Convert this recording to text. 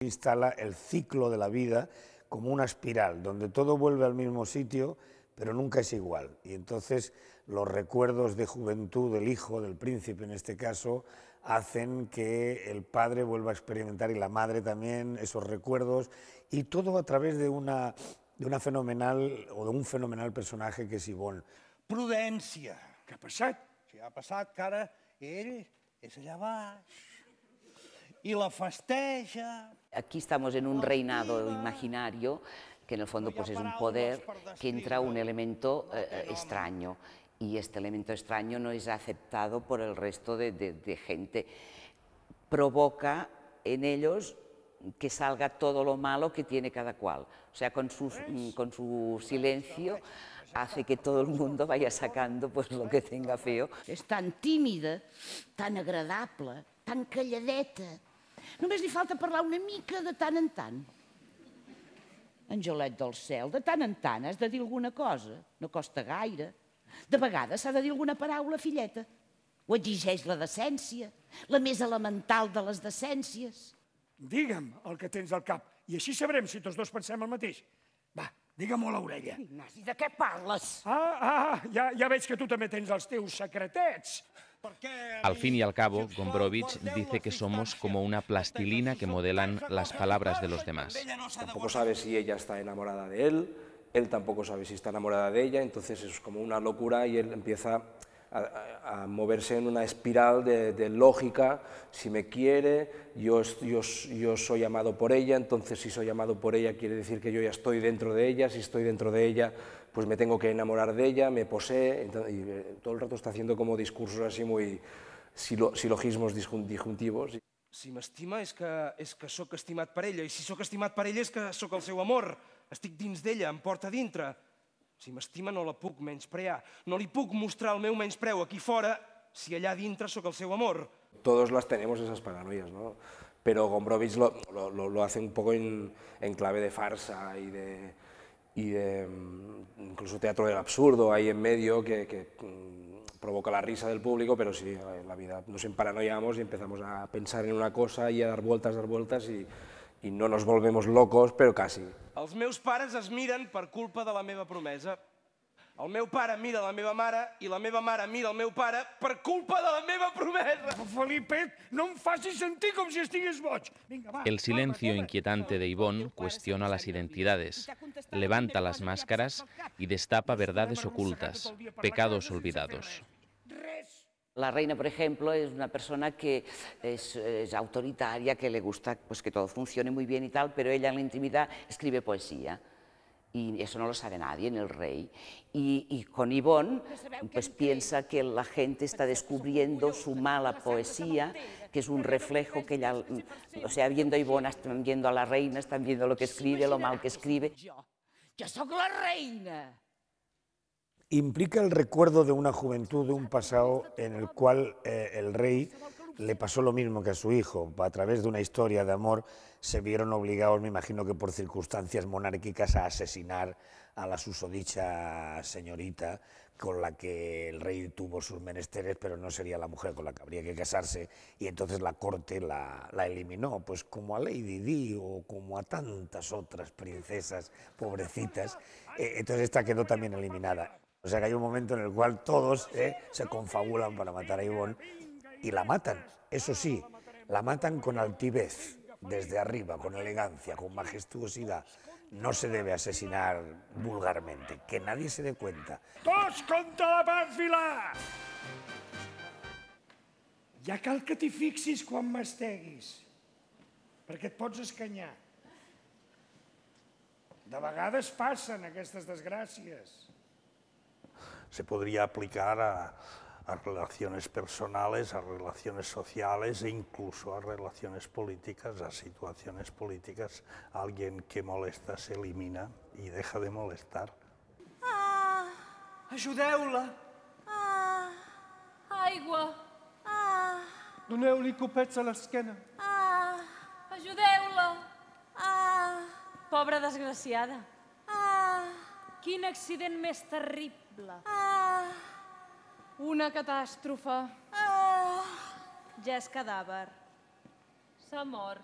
Instala el ciclo de la vida como una espiral, donde todo vuelve al mismo sitio, pero nunca es igual. Y entonces los recuerdos de juventud del hijo, del príncipe en este caso, hacen que el padre vuelva a experimentar, y la madre también, esos recuerdos, y todo a través de un fenomenal personaje que es Ivonne. Prudència. Què ha passat? Si ha passat que ara ell és allà baix y la festeja. Aquí estamos en un reinado imaginario que en el fondo pues es un poder que entra un elemento extraño, y este elemento extraño no es aceptado por el resto de gente. Provoca en ellos que salga todo lo malo que tiene cada cual. O sea, con su silencio hace que todo el mundo vaya sacando pues lo que tenga feo. És tan tímida, tan agradable, tan calladeta. Només li falta parlar una mica de tant en tant. Angelet del cel, de tant en tant has de dir alguna cosa, no costa gaire. De vegades s'ha de dir alguna paraula, filleta. Ho exigeix la decència, la més elemental de les decències. Digue'm el que tens al cap i així sabrem si tots dos pensem el mateix. Va, digue-m'ho a l'orella. Ignasi, de què parles? Ja veig que tu també tens els teus secretets. Al fin y al cabo, Gombrowicz dice que somos como una plastilina que modelan las palabras de los demás. Tampoco sabe si ella está enamorada de él tampoco sabe si está enamorada de ella, entonces es como una locura y él empieza a moverse en una espiral de lógica. Si me quiere, yo soy amado por ella, entonces si soy amado por ella quiere decir que yo ya estoy dentro de ella, si estoy dentro de ella pues me tengo que enamorar de ella, me posee, y todo el rato está haciendo como discursos así muy silogismos disjuntivos. Si m'estima és que sóc estimat per ella, i si sóc estimat per ella és que sóc el seu amor. Estic dins d'ella, em porta dintre. Si m'estima no la puc menysprear, no li puc mostrar el meu menyspreu aquí fora si allà dintre sóc el seu amor. Todos las tenemos esas paranoias, ¿no? Pero Gombrowicz lo hace un poco en clave de farsa y de incluso teatro del absurdo ahí en medio que provoca la risa del público, pero sí, en la vida nos emparanoiamos y empezamos a pensar en una cosa y a dar vueltas y no nos volvemos locos, pero casi. Els meus pares es miren per culpa de la meva promesa. El meu pare mira la meva mare i la meva mare mira el meu pare per culpa de la meva promesa. Felipe, no em facis sentir com si estigués boig. El silencio inquietante de Ivonne cuestiona las identidades, levanta las máscaras y destapa verdades ocultas, pecados olvidados. La reina, por ejemplo, es una persona que es autoritaria, que le gusta pues, que todo funcione muy bien y tal, pero ella en la intimidad escribe poesía. Y eso no lo sabe nadie, ni el rey. Y con Ivonne pues, piensa que la gente está descubriendo su mala poesía, que es un reflejo que ella, o sea, viendo a Ivonne, están viendo a la reina, están viendo lo que escribe, lo mal que escribe. Jo sóc la reina! Implica el recuerdo de una juventud, de un pasado en el cual el rey le pasó lo mismo que a su hijo. A través de una historia de amor se vieron obligados, me imagino que por circunstancias monárquicas, a asesinar a la susodicha señorita con la que el rey tuvo sus menesteres, pero no sería la mujer con la que habría que casarse, y entonces la corte la eliminó, pues como a Lady Di o como a tantas otras princesas pobrecitas. Entonces esta quedó también eliminada. O sea que hay un momento en el cual todos se confabulan para matar a Ivonne y la matan, eso sí, la matan con altivez, desde arriba, con elegancia, con majestuosidad. No se debe asesinar vulgarmente, que nadie se dé cuenta. Tots contra la pàmfila! Ja cal que t'hi fixis quan masteguis, perquè et pots escanyar. De vegades passen aquestes desgràcies. Se podría aplicar a relaciones personales, a relaciones sociales e incluso a relaciones políticas, a situaciones políticas. Alguien que molesta se elimina y deja de molestar. Ajudeu-la! Aigua! Doneu-li copets a l'esquena. Ajudeu-la! Pobra desgraciada! Quin accident més terrible! Una catàstrofe. Ja és cadàver. S'ha mort.